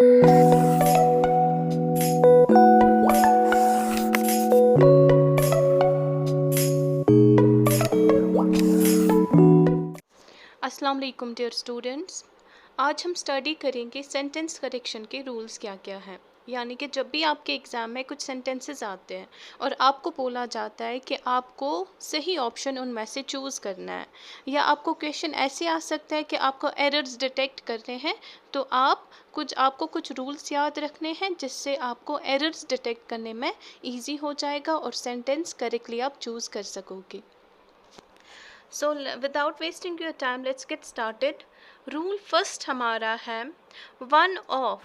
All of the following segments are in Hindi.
अस्सलाम वालेकुम डियर स्टूडेंट्स। आज हम स्टडी करेंगे सेंटेंस करेक्शन के रूल्स क्या क्या हैं। यानी कि जब भी आपके एग्ज़ाम में कुछ सेंटेंसेस आते हैं और आपको बोला जाता है कि आपको सही ऑप्शन उनमें से चूज़ करना है, या आपको क्वेश्चन ऐसे आ सकता है कि आपको एरर्स डिटेक्ट करने हैं, तो आपको कुछ रूल्स याद रखने हैं जिससे आपको एरर्स डिटेक्ट करने में ईजी हो जाएगा और सेंटेंस करेक्टली आप चूज़ कर सकोगे। So without wasting your time, let's get started. Rule first हमारा है वन ऑफ।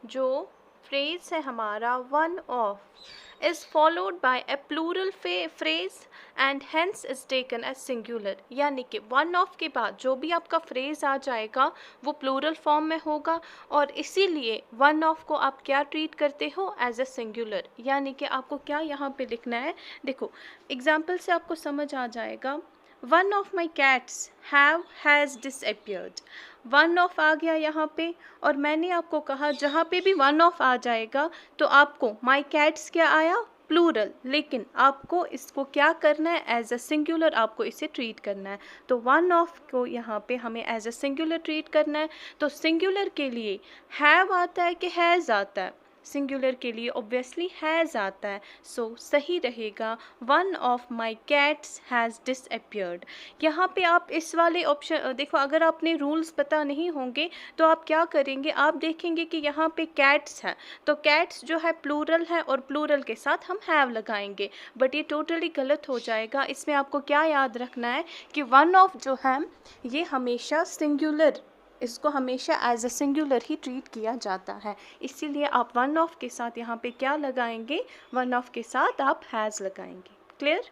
जो फ्रेज है हमारा one of is followed by a plural phrase and hence is taken as singular. यानी कि वन ऑफ के बाद जो भी आपका फ्रेज आ जाएगा वो प्लूरल फॉर्म में होगा और इसीलिए वन ऑफ को आप क्या ट्रीट करते हो, एज ए सिंगुलर। यानी कि आपको क्या यहाँ पे लिखना है, देखो एग्जाम्पल से आपको समझ आ जाएगा। One of my cats has disappeared. One of आ गया यहाँ पे और मैंने आपको कहा जहाँ पे भी वन ऑफ आ जाएगा तो आपको माई कैट्स क्या आया, प्लूरल, लेकिन आपको इसको क्या करना है, एज अ सिंगुलर आपको इसे ट्रीट करना है। तो वन ऑफ को यहाँ पे हमें एज अ सिंगुलर ट्रीट करना है। तो सिंगुलर के लिए हैव आता है कि हैज़ आता है, सिंगुलर के लिए ऑब्वियसली हैज़ आता है। सो सही रहेगा one of my cats has disappeared. यहाँ पे आप इस वाले ऑप्शन देखो, अगर आपने रूल्स पता नहीं होंगे तो आप क्या करेंगे, आप देखेंगे कि यहाँ पे कैट्स हैं तो कैट्स जो है प्लूरल है और प्लूरल के साथ हम हैव लगाएंगे, बट ये टोटली गलत हो जाएगा। इसमें आपको क्या याद रखना है कि वन ऑफ जो है ये हमेशा सिंगुलर, इसको हमेशा एज अ सिंगुलर ही ट्रीट किया जाता है। इसीलिए आप वन ऑफ के साथ यहाँ पे क्या लगाएंगे, वन ऑफ के साथ आप हैज़ लगाएंगे। Clear.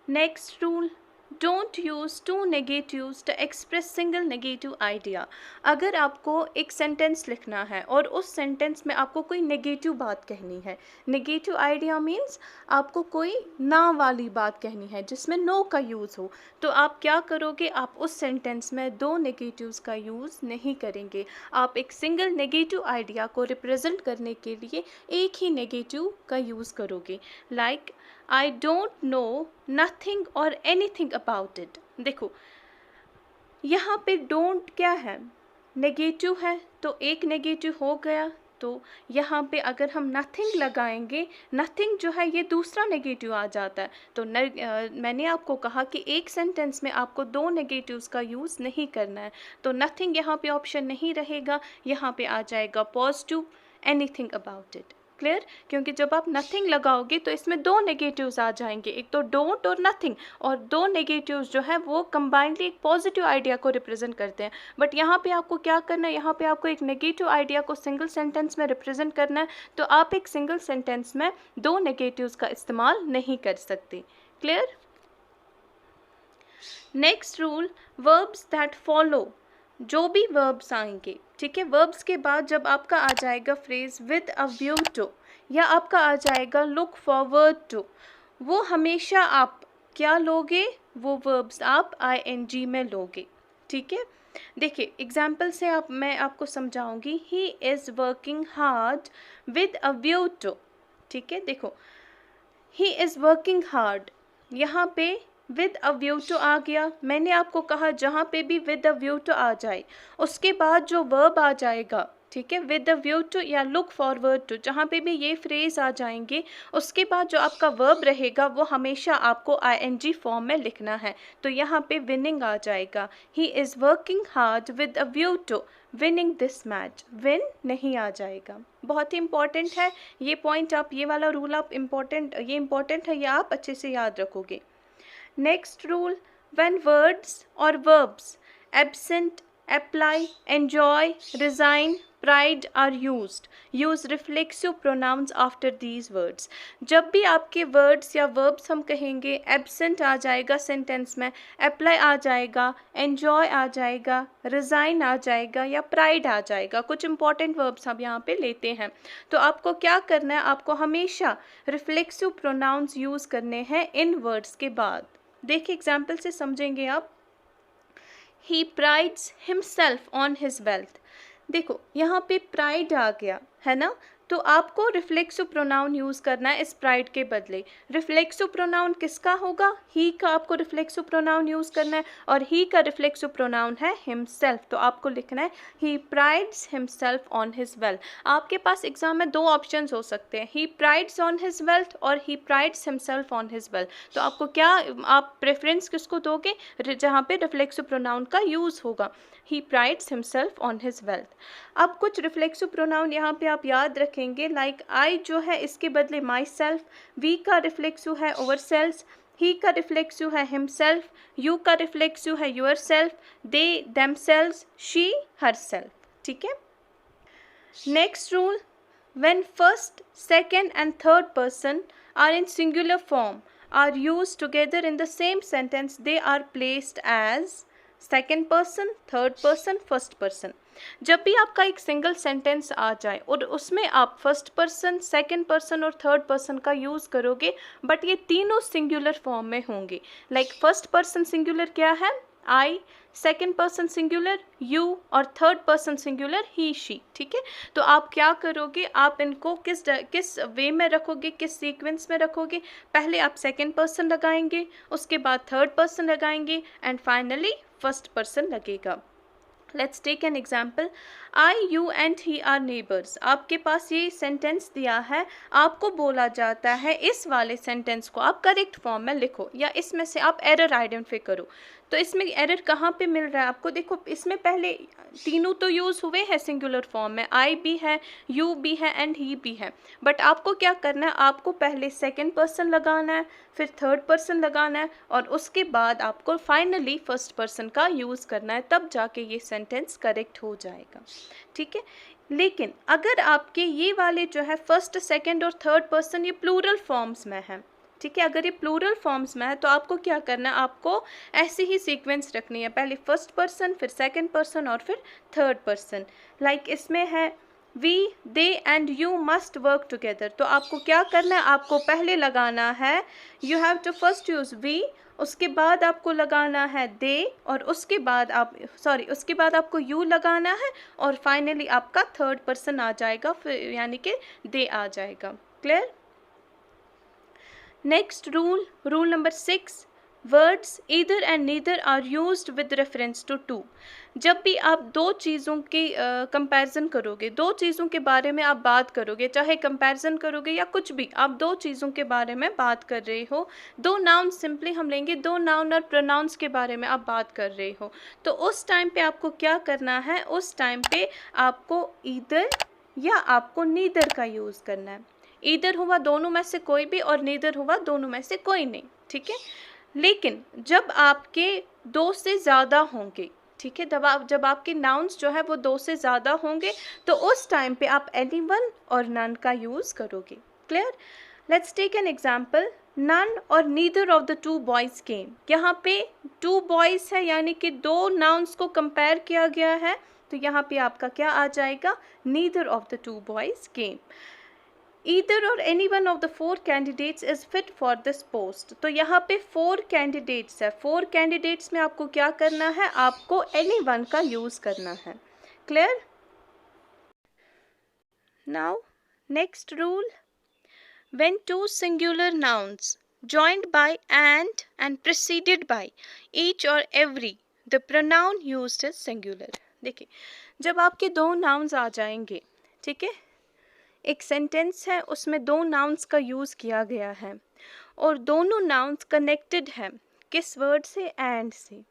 Next rule, don't use two negatives to express single negative idea. अगर आपको एक सेंटेंस लिखना है और उस सेंटेंस में आपको कोई नेगेटिव बात कहनी है, नेगेटिव आइडिया मीन्स आपको कोई ना वाली बात कहनी है जिसमें नो का यूज़ हो, तो आप क्या करोगे, आप उस सेंटेंस में दो नेगेटिव्स का यूज़ नहीं करेंगे। आप एक सिंगल नेगेटिव आइडिया को रिप्रेजेंट करने के लिए एक ही नेगेटिव का यूज़ करोगे। Like I don't know nothing और एनीथिंग अबाउट इट। देखो यहाँ पे डोंट क्या है, नेगेटिव है, तो एक नेगेटिव हो गया। तो यहाँ पे अगर हम नथिंग लगाएंगे, नथिंग जो है ये दूसरा नेगेटिव आ जाता है। तो मैंने आपको कहा कि एक सेंटेंस में आपको दो नेगेटिव्स का यूज़ नहीं करना है, तो नथिंग यहाँ पे ऑप्शन नहीं रहेगा, यहाँ पे आ जाएगा positive anything about it. Clear. क्योंकि जब आप नथिंग लगाओगे तो इसमें दो नेगेटिव्स आ जाएंगे, एक तो डोंट और नथिंग, और दो नेगेटिव्स जो है वो कंबाइनली एक पॉजिटिव आइडिया को रिप्रेजेंट करते हैं। बट यहाँ पे आपको क्या करना है, यहाँ पे आपको एक नेगेटिव आइडिया को सिंगल सेंटेंस में रिप्रेजेंट करना है, तो आप एक सिंगल सेंटेंस में दो नेगेटिव्स का इस्तेमाल नहीं कर सकते। Clear. Next rule, verbs that follow, जो भी वर्ब्स आएंगे, ठीक है, वर्ब्स के बाद जब आपका आ जाएगा phrase with a view to या आपका आ जाएगा लुक फॉरवर्ड टू, वो हमेशा आप क्या लोगे, वो वर्ब्स आप ing में लोगे। ठीक है, देखिए एग्जाम्पल से मैं आपको समझाऊंगी। He is working hard with a view to. ठीक है, देखो ही इज़ वर्किंग हार्ड, यहाँ पे विद अ व्यू टू आ गया। मैंने आपको कहा जहाँ पे भी विद अ व्यू टू आ जाए उसके बाद जो वर्ब आ जाएगा, ठीक है, विद अ व्यू टू या लुक फॉरवर्ड टू, जहाँ पे भी ये फ्रेज आ जाएंगे उसके बाद जो आपका वर्ब रहेगा वो हमेशा आपको ing फॉर्म में लिखना है। तो यहाँ पे विनिंग आ जाएगा, he is working hard with a view to winning this match, win नहीं आ जाएगा। बहुत ही इंपॉर्टेंट है ये पॉइंट, आप ये वाला रूल आप ये इंपॉर्टेंट है, ये आप अच्छे से याद रखोगे। Next rule, when words or verbs absent, apply, enjoy, resign, pride are used, use reflexive pronouns after these words। जब भी आपके words या verbs हम कहेंगे, absent आ जाएगा सेंटेंस में, apply आ जाएगा, enjoy आ जाएगा, resign आ जाएगा या pride आ जाएगा, कुछ important verbs हम यहाँ पे लेते हैं। तो आपको क्या करना है, आपको हमेशा reflexive pronouns यूज़ करने हैं इन words के बाद। देखिए एग्जाम्पल से समझेंगे आप। He prides himself on his wealth। देखो यहाँ पे प्राइड आ गया है ना, तो आपको रिफ्लेक्सिव प्रोनाउन यूज़ करना है इस प्राइड के बदले। रिफ्लेक्सिव प्रोनाउन किसका होगा? ही का आपको रिफ्लेक्सिव प्रोनाउन यूज़ करना है, और ही का रिफ्लेक्सिव प्रोनाउन है हिमसेल्फ, तो आपको लिखना है he prides himself on his wealth. आपके पास एग्जाम में दो ऑप्शंस हो सकते हैं, he prides on his wealth और he prides himself on his wealth. तो आपको क्या, आप प्रेफरेंस किसको दोगे? जहाँ पे रिफ्लेक्सिव प्रोनाउन का यूज़ होगा, he prides himself on his wealth. अब कुछ रिफ्लेक्सिव प्रोनाउन यहाँ पे आप याद रखेंगे, लाइक आई जो है इसके बदले माई सेल्फ, वी का रिफ्लेक्सिव है ओवर सेल्स, ही का रिफ्लेक्सिव है हिमसेल्फ, यू का रिफ्लेक्सिव है your self, they themselves, she her self. ठीक है। Next rule, when first, second and third person are in singular form are used together in the same sentence, they are placed as second person, third person, first person। जब भी आपका एक सिंगल सेंटेंस आ जाए और उसमें आप फर्स्ट पर्सन, सेकंड पर्सन और थर्ड पर्सन का यूज़ करोगे, बट ये तीनों सिंगुलर फॉर्म में होंगे। लाइक फर्स्ट पर्सन सिंगुलर क्या है? आई, सेकेंड पर्सन सिंगुलर यू, और third person singular he she. ठीक है। तो आप क्या करोगे, आप इनको किस वे में रखोगे, किस सीक्वेंस में रखोगे? पहले आप सेकेंड पर्सन लगाएंगे, उसके बाद थर्ड पर्सन लगाएंगे, एंड फाइनली फर्स्ट पर्सन लगेगा। Let's take an example, I, you and he are neighbours. आपके पास ये सेंटेंस दिया है, आपको बोला जाता है इस वाले सेंटेंस को आप करेक्ट फॉर्म में लिखो, या इसमें से आप एरर आइडेंटिफाई करो। तो इसमें एरर कहाँ पे मिल रहा है आपको? देखो इसमें पहले तीनों तो यूज़ हुए हैं सिंगुलर फॉर्म में, आई भी है, यू भी है एंड ही भी है, बट आपको क्या करना है, आपको पहले सेकंड पर्सन लगाना है, फिर थर्ड पर्सन लगाना है, और उसके बाद आपको फाइनली फर्स्ट पर्सन का यूज़ करना है, तब जाके ये सेंटेंस करेक्ट हो जाएगा। ठीक है। लेकिन अगर आपके ये वाले जो है फर्स्ट, सेकंड और थर्ड पर्सन ये प्लूरल फॉर्म्स में है, ठीक है, अगर ये प्लूरल फॉर्म्स में है तो आपको क्या करना है, आपको ऐसी ही सीक्वेंस रखनी है, पहले फर्स्ट पर्सन, फिर सेकंड पर्सन और फिर थर्ड पर्सन। लाइक इसमें है we, they and you must work together, तो आपको क्या करना है, आपको पहले लगाना है, you have to first use we, उसके बाद आपको लगाना है दे, और उसके बाद उसके बाद आपको यू लगाना है, और फाइनली आपका थर्ड पर्सन आ जाएगा, फिर यानी कि दे आ जाएगा। Clear? Next rule, rule number 6, words either and neither are used with reference to two. जब भी आप दो चीज़ों की कंपैरिजन करोगे, दो चीज़ों के बारे में आप बात करोगे, चाहे कंपैरिजन करोगे या कुछ भी, आप दो चीज़ों के बारे में बात कर रहे हो, दो नाउन सिंपली हम लेंगे, दो नाउन और प्रोनाउंस के बारे में आप बात कर रहे हो, तो उस टाइम पे आपको क्या करना है, उस टाइम पे आपको ईदर या आपको नीदर का यूज़ करना है। ईदर हुआ दोनों में से कोई भी, और नीदर हुआ दोनों में से कोई नहीं। ठीक है। लेकिन जब आपके दो से ज़्यादा होंगे, ठीक है, जब आपके नाउन्स जो है वो दो से ज़्यादा होंगे, तो उस टाइम पे आप एनीवन और नन का यूज़ करोगे। Clear? Let's take an example, none और neither of the two boys came. यहाँ पे टू बॉयज़ है, यानी कि दो नाउन्स को कंपेयर किया गया है, तो यहाँ पे आपका क्या आ जाएगा, neither of the two boys came. Either or any one of the four candidates is fit for this post। तो यहाँ पे 4 कैंडिडेट्स है, 4 कैंडिडेट्स में आपको क्या करना है, आपको any one का यूज़ करना है। Clear? Now next rule, when two singular nouns joined by and preceded by each or every, the pronoun used is singular। देखिए जब आपके दो नाउन्स आ जाएंगे, ठीक है, एक सेंटेंस है उसमें दो नाउन्स का यूज़ किया गया है, और दोनों नाउन्स कनेक्टेड है किस वर्ड से, एंड से।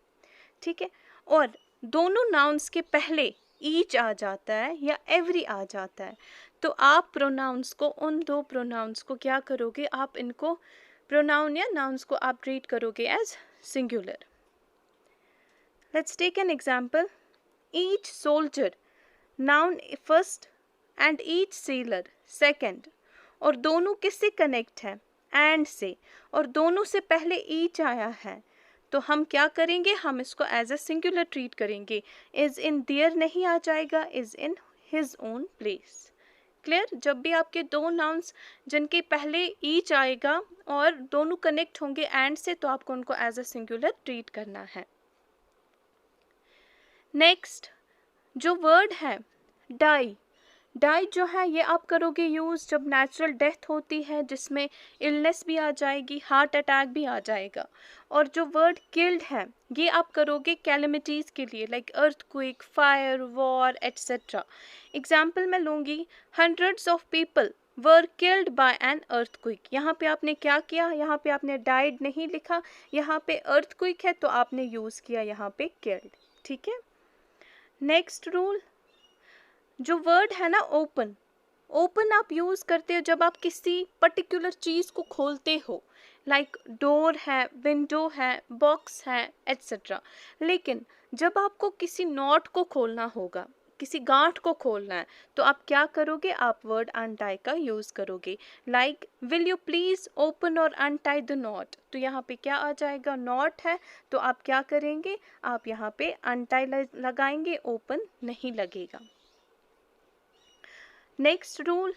ठीक है। और दोनों नाउन्स के पहले ईच आ जाता है या एवरी आ जाता है, तो आप प्रोनाउंस को, उन दो प्रोनाउंस को क्या करोगे, आप इनको प्रोनाउन या नाउन्स को आप ट्रीट करोगे as singular. Let's take an example, each soldier, noun first and each seller second, और दोनों किससे कनेक्ट है, एंड से, और दोनों से पहले ईच आया है, तो हम क्या करेंगे, हम इसको एज अ सिंगुलर ट्रीट करेंगे, इज इन देयर नहीं आ जाएगा, is in his own place. Clear? जब भी आपके दो नाउन्स जिनके पहले ईच आएगा और दोनों कनेक्ट होंगे एंड से, तो आपको उनको एज अ सिंगुलर ट्रीट करना है। नेक्स्ट जो वर्ड है डाई, डाई जो है ये आप करोगे यूज़ जब नेचुरल डेथ होती है, जिसमें इलनेस भी आ जाएगी, हार्ट अटैक भी आ जाएगा। और जो वर्ड किल्ड है ये आप करोगे कैलेमिटीज़ के लिए, like earthquake, fire, war etcetera. Example मैं लूँगी, hundreds of people were killed by an earthquake. यहाँ पे आपने क्या किया, यहाँ पे आपने डाइड नहीं लिखा, यहाँ पे अर्थक्वेक है तो आपने यूज़ किया यहाँ पे किल्ड। ठीक है। नेक्स्ट रूल, जो वर्ड है ना ओपन, ओपन आप यूज़ करते हो जब आप किसी पर्टिकुलर चीज़ को खोलते हो, लाइक डोर है, विंडो है, बॉक्स है एट्सेट्रा। लेकिन जब आपको किसी नॉट को खोलना होगा, किसी गांठ को खोलना है, तो आप क्या करोगे, आप वर्ड अनटाई का यूज़ करोगे, like will you please open और अनटाई द नॉट। तो यहाँ पे क्या आ जाएगा, नॉट है तो आप क्या करेंगे, आप यहाँ पे अनटाई लगाएंगे, ओपन नहीं लगेगा। नेक्स्ट रूल,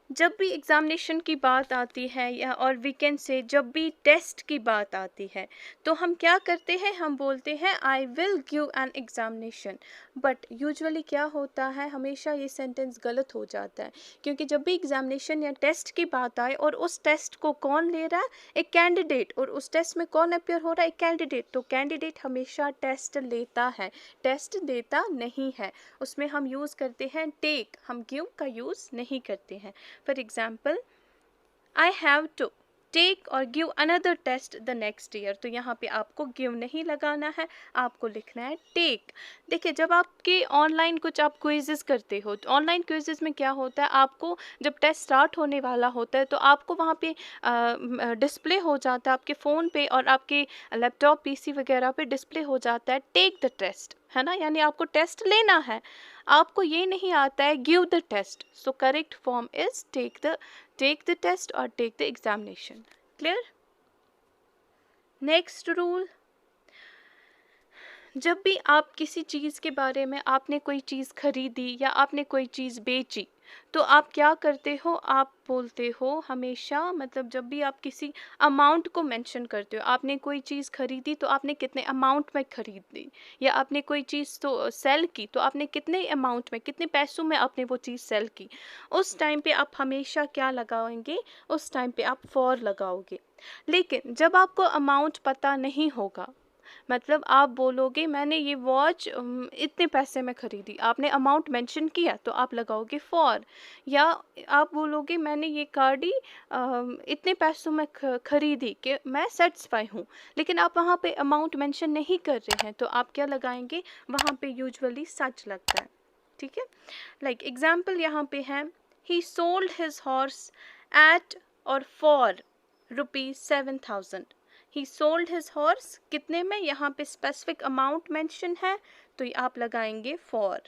जब भी एग्ज़ामिनेशन की बात आती है या और वीकेंड से जब भी टेस्ट की बात आती है, तो हम क्या करते हैं, हम बोलते हैं I will give an examination. But usually क्या होता है, हमेशा ये सेंटेंस गलत हो जाता है, क्योंकि जब भी एग्ज़ामिनेशन या टेस्ट की बात आए और उस टेस्ट को कौन ले रहा है, एक कैंडिडेट, और उस टेस्ट में कौन अपियर हो रहा है, एक कैंडिडेट, तो कैंडिडेट हमेशा टेस्ट लेता है, टेस्ट देता नहीं है। उसमें हम यूज़ करते हैं टेक, हम गिव का यूज़ नहीं करते हैं। For example, I have to take or give another test the next year। तो यहाँ पे आपको give नहीं लगाना है, आपको लिखना है take। देखिए, जब आपके ऑनलाइन कुछ आप क्विजेस करते हो, तो ऑनलाइन क्विजेस में क्या होता है, आपको जब टेस्ट स्टार्ट होने वाला होता है तो आपको वहाँ पे डिस्प्ले हो जाता है आपके फ़ोन पे और आपके लैपटॉप पीसी वगैरह पे डिस्प्ले हो जाता है टेक द टेस्ट, है ना, यानी आपको टेस्ट लेना है। आपको ये नहीं आता है give the test, so correct form is take the test और take the examination. Clear. Next rule, जब भी आप किसी चीज़ के बारे में, आपने कोई चीज़ खरीदी या आपने कोई चीज़ बेची, तो आप क्या करते हो, आप बोलते हो हमेशा, मतलब जब भी आप किसी अमाउंट को मेंशन करते हो, आपने कोई चीज़ खरीदी तो आपने कितने अमाउंट में खरीदी, या आपने कोई चीज़ तो सेल की तो आपने कितने अमाउंट में, कितने पैसों में आपने वो चीज़ सेल की, उस टाइम पे आप हमेशा क्या लगाएंगे, उस टाइम पे आप फॉर लगाओगे। लेकिन जब आपको अमाउंट पता नहीं होगा, मतलब आप बोलोगे मैंने ये वॉच इतने पैसे में ख़रीदी, आपने अमाउंट मेंशन किया तो आप लगाओगे फॉर। या आप बोलोगे मैंने ये गाड़ी इतने पैसों में ख़रीदी कि मैं सेटिस्फाई हूँ, लेकिन आप वहाँ पे अमाउंट मेंशन नहीं कर रहे हैं, तो आप क्या लगाएंगे, वहाँ पे यूजुअली सच लगता है। ठीक है। लाइक एग्जाम्पल यहाँ पे है, he sold his horse at और for ₹7,000। He sold his horse कितने में, यहाँ पे स्पेसिफिक अमाउंट मेंशन है तो ये आप लगाएंगे for.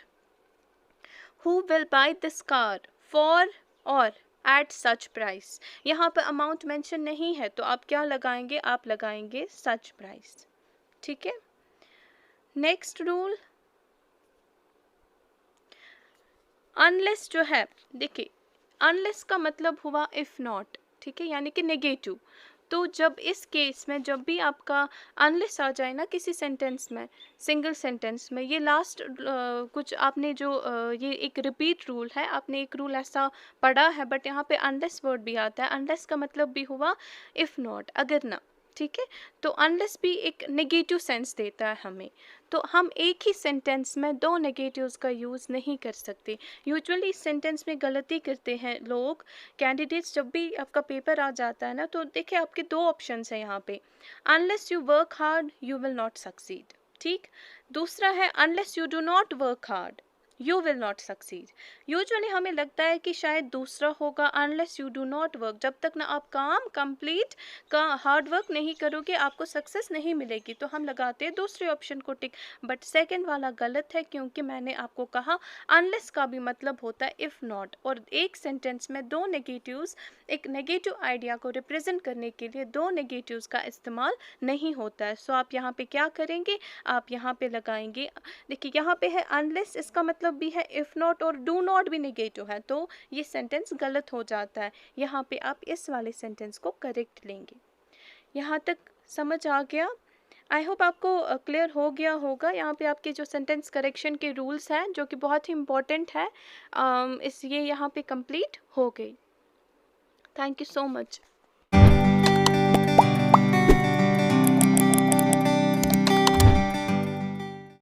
Who will by this car for और एट सच प्राइस, यहाँ पे अमाउंट मेंशन नहीं है तो आप क्या लगाएंगे, आप लगाएंगे सच प्राइस। ठीक है। नेक्स्ट रूल, अनलेस जो है, देखिए अनलेस का मतलब हुआ इफ नॉट, ठीक है, यानी कि नेगेटिव। तो जब इस केस में जब भी आपका अनलेस आ जाए ना किसी सेंटेंस में, सिंगल सेंटेंस में, ये लास्ट कुछ आपने जो ये एक रिपीट रूल है, आपने एक रूल ऐसा पढ़ा है, बट यहाँ पे अनलेस वर्ड भी आता है। अनलेस का मतलब भी हुआ इफ़ नॉट, अगर ना, ठीक है। तो अनलेस भी एक नेगेटिव सेंस देता है हमें, तो हम एक ही सेंटेंस में दो नेगेटिव्स का यूज़ नहीं कर सकते। यूजुअली इस सेंटेंस में गलती करते हैं लोग, कैंडिडेट्स, जब भी आपका पेपर आ जाता है ना, तो देखिए आपके दो ऑप्शंस हैं यहाँ पे, unless you work hard you will not succeed, ठीक। दूसरा है unless you do not work hard you will not succeed. Usually हमें लगता है कि शायद दूसरा होगा, unless you do not work, जब तक ना आप काम कंप्लीट का हार्ड वर्क नहीं करोगे आपको सक्सेस नहीं मिलेगी, तो हम लगाते हैं दूसरे ऑप्शन को टिक। बट सेकंड वाला गलत है, क्योंकि मैंने आपको कहा अनलेस का भी मतलब होता है इफ़ नॉट, और एक सेंटेंस में दो नेगेटिव्स, एक नेगेटिव आइडिया को रिप्रेजेंट करने के लिए दो नेगेटिव्स का इस्तेमाल नहीं होता है। सो आप यहाँ पे क्या करेंगे, आप यहाँ पे लगाएंगे, देखिए यहाँ पे है अनलेस, इसका मतलब भी है इफ़ नॉट, और डू नॉट भी नेगेटिव है, तो ये सेंटेंस गलत हो जाता है। यहाँ पे आप इस वाले सेंटेंस को करेक्ट लेंगे। यहाँ तक समझ आ गया। आई होप आपको क्लियर हो गया होगा। यहाँ पे आपके जो सेंटेंस करेक्शन के रूल्स हैं जो कि बहुत ही इम्पोर्टेंट है, इस ये यहाँ पे कंप्लीट हो गई। Thank you so much.